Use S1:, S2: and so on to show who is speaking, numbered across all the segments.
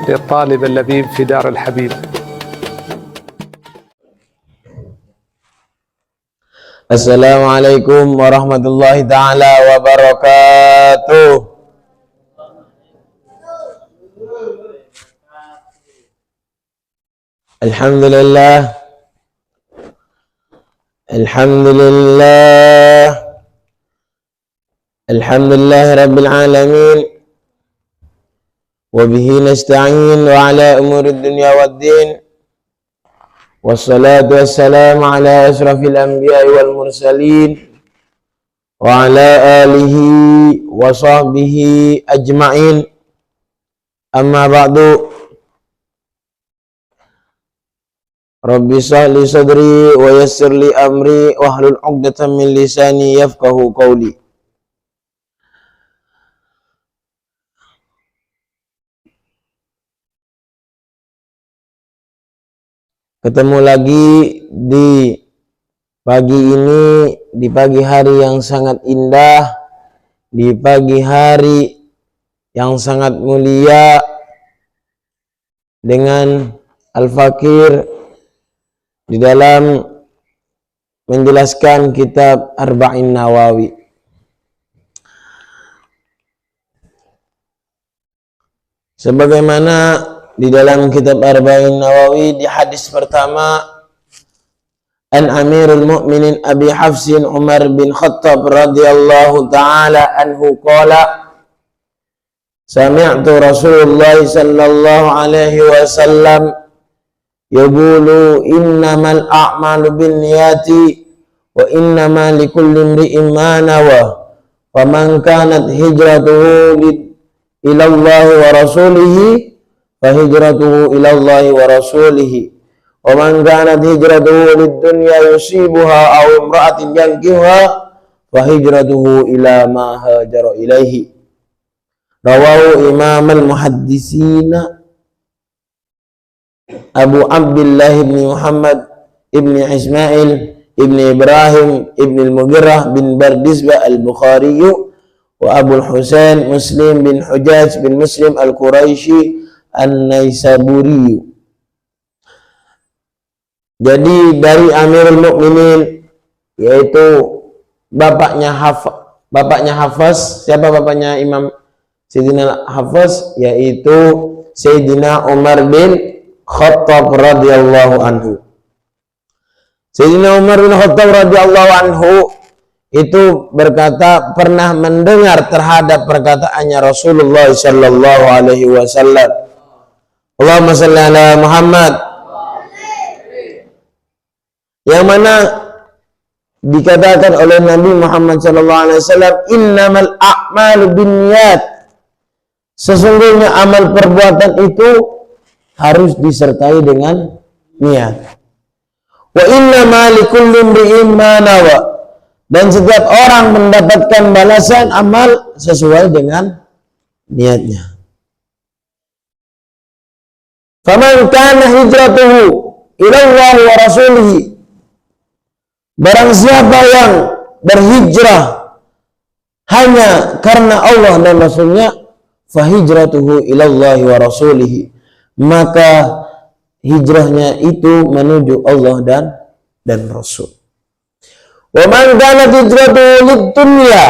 S1: للطالب اللبيب في دار الحبيب.
S2: Assalamualaikum warahmatullahi ta'ala wabarakatuh. Alhamdulillah. Alhamdulillah. Alhamdulillah rabbil alamin. Wa bihi nasta'in wa ala umurid dunya waddin. Wassalatu wassalamu ala asrafil anbiya'i wal mursalin wa ala alihi wa sahbihi ajma'in. Amma ba'du. Rabbi shrah li sadri wa yassir li amri wahlul 'uqdatam min lisani yafqahu qawli. Ketemu lagi di pagi ini, di pagi hari yang sangat indah, di pagi hari yang sangat mulia, dengan Al-Fakir di dalam menjelaskan kitab Arba'in Nawawi. Sebagaimana di dalam kitab Arba'in Nawawi di hadis pertama, an Amirul Mukminin Abi Hafsin Umar bin Khattab radhiyallahu taala anhu qala sami'tu Rasulullah sallallahu alaihi wasallam yaqulu innamal a'malu binniyati wa innamal likulli imri'in ma nawa wa man kanat hijratuhu ila Allah wa rasulihi fa hijratuhu ila Allah wa rasulihi wa man kanat hijratuhu lid-dunya yusibuha aw imra'atin yankihuha fa hijratuhu ila ma hajara ilaihi. Rawahu Imam al-Muhaddisin Abu Abdullah ibn Muhammad ibn Ismail ibn Ibrahim ibn al-Mughirah bin Bardizbah al-Bukhari wa Abu Husain Muslim bin Hujaj bin Muslim al-Quraisy An-Naisaburi. Jadi dari Amirul Mukminin, yaitu bapaknya Hafaz. Siapa bapaknya Imam Sayyidina Hafaz? Yaitu Sayyidina Umar bin Khattab radhiyallahu anhu. Sayyidina Umar bin Khattab radhiyallahu anhu itu berkata, pernah mendengar terhadap perkataannya Rasulullah sallallahu alaihi wasallam, Allahumma shalli ala Muhammad, yang mana dikatakan oleh Nabi Muhammad sallallahu alaihi wasallam, innamal a'malu binniyat, sesungguhnya amal perbuatan itu harus disertai dengan niat. Wa innama likulli imri'in ma nawa, dan setiap orang mendapatkan balasan amal sesuai dengan niatnya. Faman kana hijratuhu ila Allah wa rasulihi, barang siapa yang berhijrah hanya karena Allah dan Rasulnya, fa hijratuhu ila Allah wa rasulihi, maka hijrahnya itu menuju Allah dan Rasul. Wa man kanat hijratuhu lid-dunya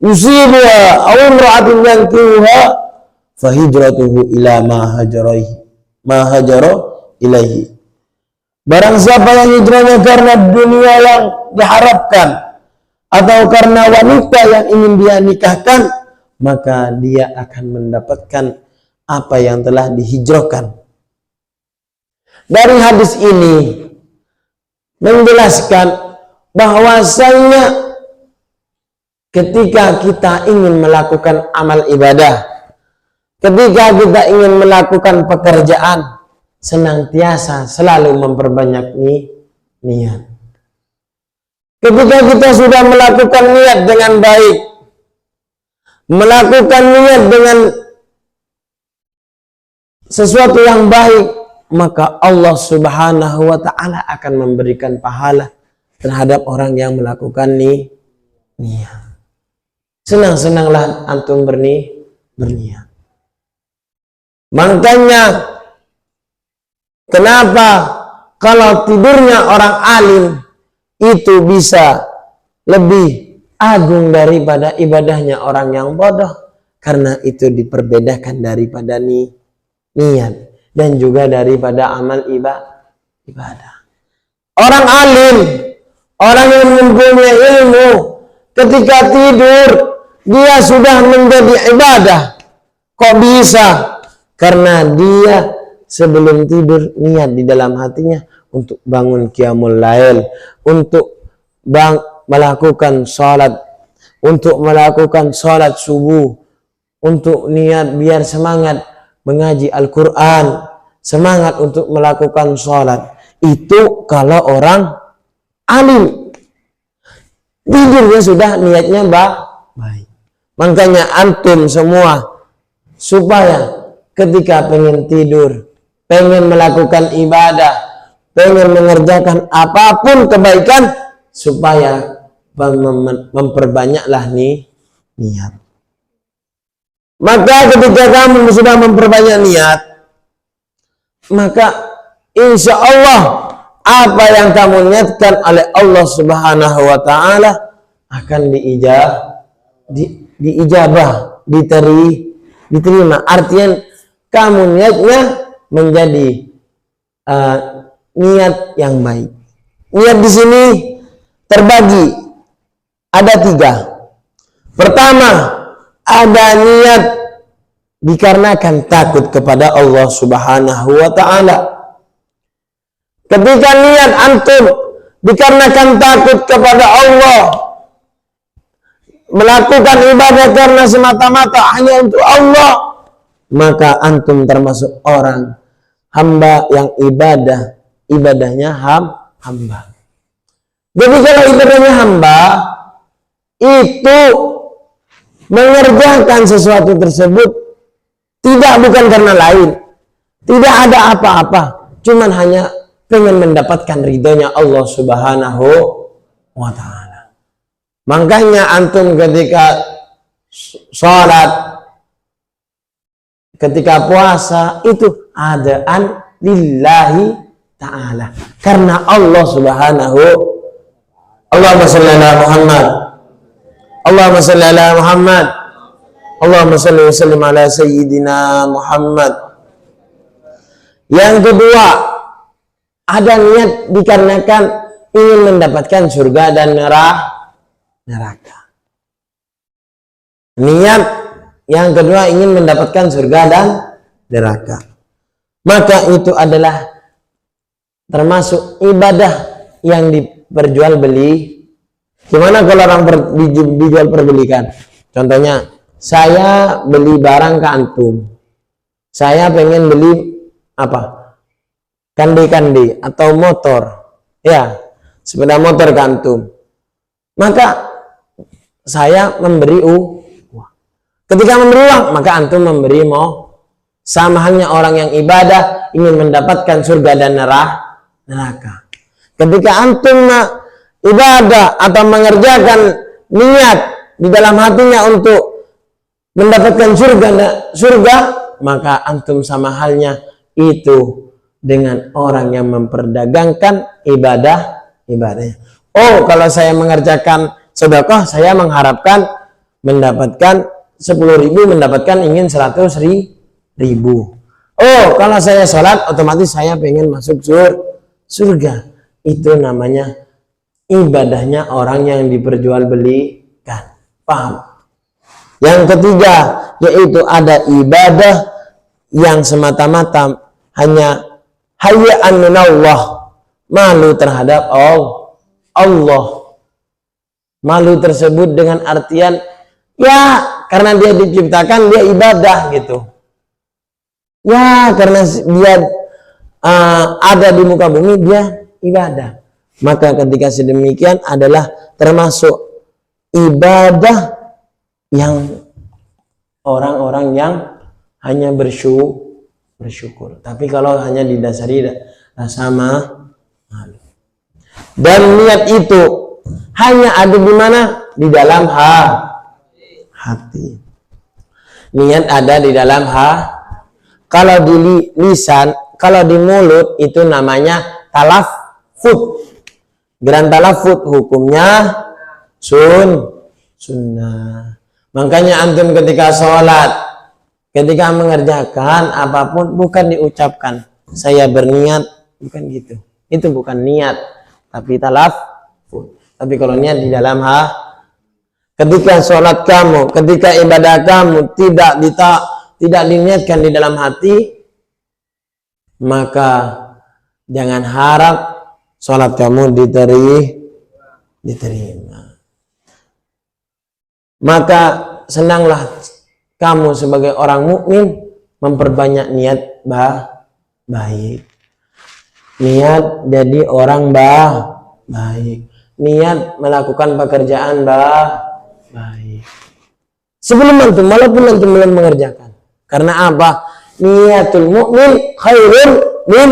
S2: yusibuha aw imra'atin yankihuha fa hijratuhu ila ma hajara ilaihi. Barang siapa yang hijrahnya karena dunia yang diharapkan atau karena wanita yang ingin dia nikahkan, maka dia akan mendapatkan apa yang telah dihijrahkan. Dari hadis ini menjelaskan bahwasanya ketika kita ingin melakukan amal ibadah, ketika kita ingin melakukan pekerjaan, senantiasa selalu memperbanyak niat. Ketika kita sudah melakukan niat dengan baik, melakukan niat dengan sesuatu yang baik, maka Allah Subhanahu wa ta'ala akan memberikan pahala terhadap orang yang melakukan niat. Senang-senanglah antum berniat. Makanya kenapa kalau tidurnya orang alim itu bisa lebih agung daripada ibadahnya orang yang bodoh? Karena itu diperbedakan daripada niat dan juga daripada amal ibadah. Orang alim, orang yang mempunyai ilmu, ketika tidur dia sudah menjadi ibadah. Kok bisa? Karena dia sebelum tidur niat di dalam hatinya untuk bangun qiyamul lail, untuk melakukan sholat, untuk melakukan sholat subuh, untuk niat biar semangat mengaji Al-Quran, semangat untuk melakukan sholat. Itu kalau orang alim, tidurnya sudah niatnya baik. Makanya antum semua supaya ketika pengen tidur, pengen melakukan ibadah, pengen mengerjakan apapun kebaikan, supaya memperbanyaklah niat. Maka ketika kamu sudah memperbanyak niat, maka insya Allah apa yang kamu niatkan oleh Allah Subhanahu wa Ta'ala akan diijabah, diterima. Artinya kamu niatnya menjadi niat yang baik. Niat di sini terbagi ada 3. Pertama, ada niat dikarenakan takut kepada Allah Subhanahu wa Ta'ala. Ketika niat antum dikarenakan takut kepada Allah, melakukan ibadah karena semata-mata hanya untuk Allah, maka antum termasuk orang hamba yang ibadahnya hamba. Jadi kalau ibadahnya hamba itu mengerjakan sesuatu tersebut bukan karena lain, tidak ada apa-apa, cuman hanya pengen mendapatkan ridhonya Allah Subhanahu wa Ta'ala. Makanya antum ketika sholat, ketika puasa itu adaan lillahi ta'ala, karena Allah Subhanahu. Allahumma shalli ala Muhammad, Allahumma shalli ala Muhammad, Allahumma shalli wa sallim ala Sayyidina Muhammad. Yang kedua, ada niat dikarenakan ingin mendapatkan surga dan neraka. Niat yang kedua ingin mendapatkan surga dan neraka. Maka itu adalah termasuk ibadah yang diperjualbeli. Gimana kalau orang dijual perbelikan? Contohnya, saya beli barang ke antum. Saya pengen beli apa? Kandi atau motor. Ya, sepeda motor ke antum. Maka saya memberi uang. Ketika memberi uang, maka antum memberi sama halnya orang yang ibadah ingin mendapatkan surga dan neraka. Ketika antum ibadah atau mengerjakan niat di dalam hatinya untuk mendapatkan surga, maka antum sama halnya itu dengan orang yang memperdagangkan ibadahnya. Oh, kalau saya mengerjakan sedekah, saya mengharapkan mendapatkan 10.000, mendapatkan ingin 100.000. Oh, kalau saya sholat, otomatis saya pengen masuk surga. Itu namanya ibadahnya orang yang diperjualbelikan. Paham? Yang ketiga, yaitu ada ibadah yang semata-mata hanya hayaan minallah, malu terhadap Allah. Malu tersebut dengan artian ya karena dia diciptakan dia ibadah gitu. Ya karena dia ada di muka bumi dia ibadah. Maka ketika sedemikian adalah termasuk ibadah yang orang-orang yang hanya bersyukur. Tapi kalau hanya didasari rasa malu. Dan niat itu hanya ada di mana? Di dalam hati. Niat ada di dalam Kalau di lisan, kalau di mulut itu namanya talaffuz. Geran talaffuz hukumnya sunnah. Makanya antum ketika sholat, ketika mengerjakan apapun bukan diucapkan saya berniat, bukan gitu. Itu bukan niat, tapi talaffuz. Tapi kalau niat di dalam ketika sholat kamu, ketika ibadah kamu tidak diniatkan di dalam hati, maka jangan harap sholat kamu diterima. Maka senanglah kamu sebagai orang mukmin memperbanyak niat baik. Niat jadi orang baik. Niat melakukan pekerjaan baik. Sebelum antum, walaupun antum belum mengerjakan. Karena apa? Niatul mukmin khairun min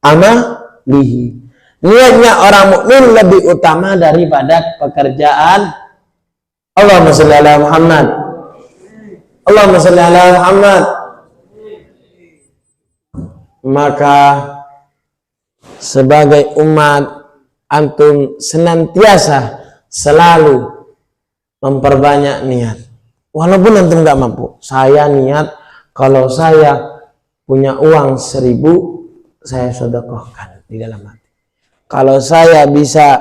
S2: amalihi. Niatnya orang mukmin lebih utama daripada pekerjaan. Allahumma shalli ala Muhammad. Allahumma shalli ala Muhammad. Maka sebagai umat antum senantiasa selalu memperbanyak niat. Walaupun antum nggak mampu, saya niat kalau saya punya uang 1000 saya sedekahkan di dalam hati. Kalau saya bisa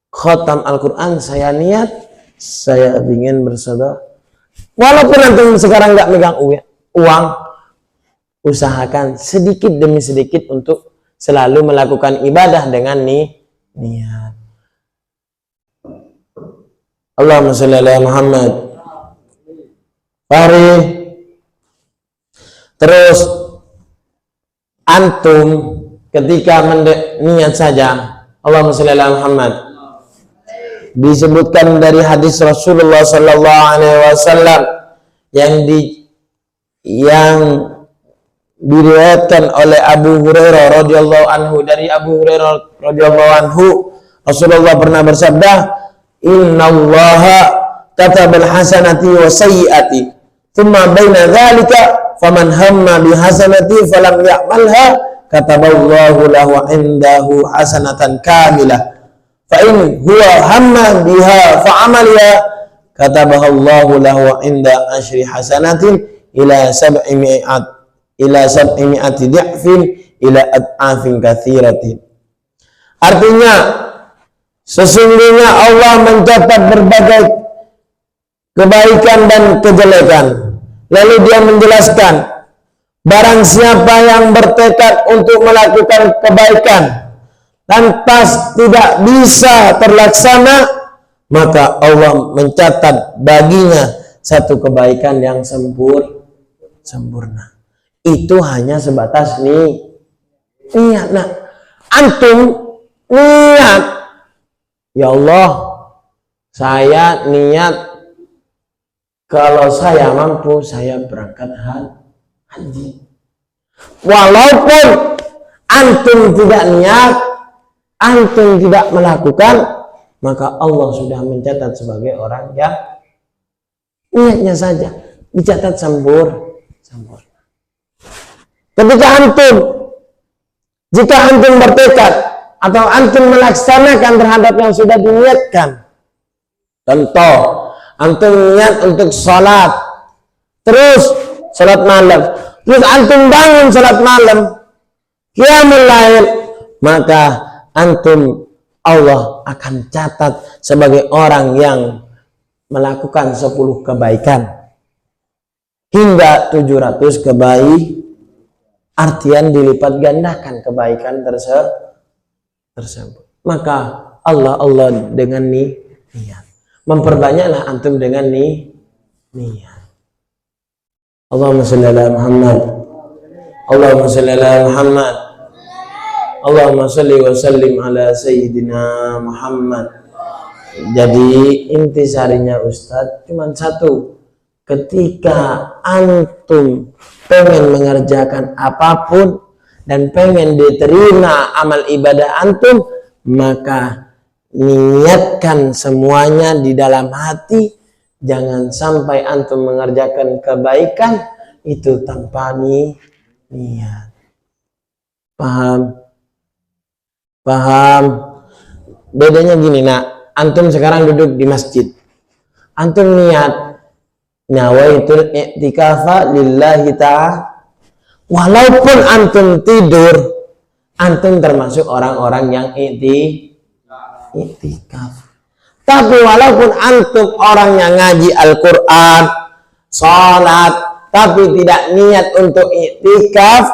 S2: khatam Al-Quran, saya niat saya ingin bersedekah. Walaupun antum sekarang nggak megang uang, usahakan sedikit demi sedikit untuk selalu melakukan ibadah dengan niat. Allahumma shalli ala Muhammad. Mari terus antum ketika niat saja Allahumma shalli ala Muhammad. Disebutkan dari hadis Rasulullah sallallahu alaihi wasallam yang diriwayatkan oleh Abu Hurairah radhiyallahu anhu. Dari Abu Hurairah radhiyallahu anhu, Rasulullah pernah bersabda, "Innallaha katabal hasanati wa sayyiati, thumma baina dzalika faman hamma bi hasanati falam ya'malha kataballahu lahu indahu hasanatan kamilah. Fa in huwa hamma biha fa amaliha katabahallahu lahu inda asyri hasanatin ila sab'imi'ati di'fin ila ad'afin katsiratin." Artinya, sesungguhnya Allah mencatat berbagai kebaikan dan kejelekan. Lalu dia menjelaskan, barang siapa yang bertekad untuk melakukan kebaikan lantas tidak bisa terlaksana, maka Allah mencatat baginya satu kebaikan yang sempurna. Itu hanya sebatas niat. Nah, antum niat, ya Allah, saya niat kalau saya mampu saya berangkat haji. Walaupun antum tidak niat, antum tidak melakukan, maka Allah sudah mencatat sebagai orang yang niatnya saja dicatat sempurna. Jika antum bertekad atau antum melaksanakan terhadap yang sudah diniatkan, contoh antum niat untuk sholat, terus sholat malam, terus antum bangun sholat malam, qiyamul lail, maka antum Allah akan catat sebagai orang yang melakukan 10 kebaikan hingga 700 kebaikan. Artian dilipat gandakan kebaikan tersebut. Maka Allah dengan niat. Memperbanyaklah antum dengan niat. Allahumma shalli ala Muhammad. Allahumma shalli ala Muhammad. Allahumma shalli wa sallim ala Sayyidina Muhammad. Jadi intisarinya Ustadz cuma satu. Ketika antum pengen mengerjakan apapun dan pengen diterima amal ibadah antum, maka niatkan semuanya di dalam hati. Jangan sampai antum mengerjakan kebaikan itu tanpa niat. Paham? Bedanya gini, nak. Antum sekarang duduk di masjid. Antum niat nawaitul i'tikafa lillahi ta'ala. Walaupun antum tidur, antum termasuk orang-orang yang i'tikaf. Tapi walaupun antum orang yang ngaji Al-Quran, sholat, tapi tidak niat untuk i'tikaf,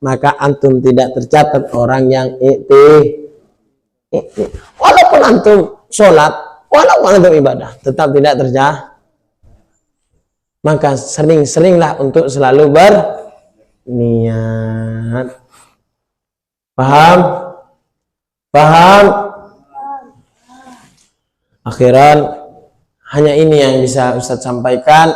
S2: maka antum tidak tercatat orang yang i'tikaf. Walaupun antum sholat, walaupun antum ibadah, tetap tidak tercatat. Maka sering-seringlah untuk selalu berniat. Paham? Akhiran, hanya ini yang bisa Ustadz sampaikan.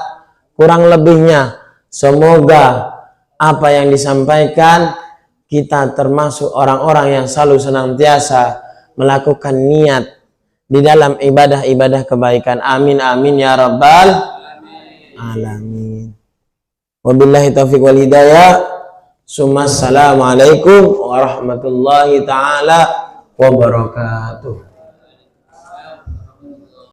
S2: Kurang lebihnya, semoga apa yang disampaikan kita termasuk orang-orang yang selalu senantiasa melakukan niat di dalam ibadah-ibadah kebaikan. Amin amin ya rabbal alamin. Wabillahi taufiq wal hidayah. Assalamualaikum warahmatullahi taala wabarakatuh.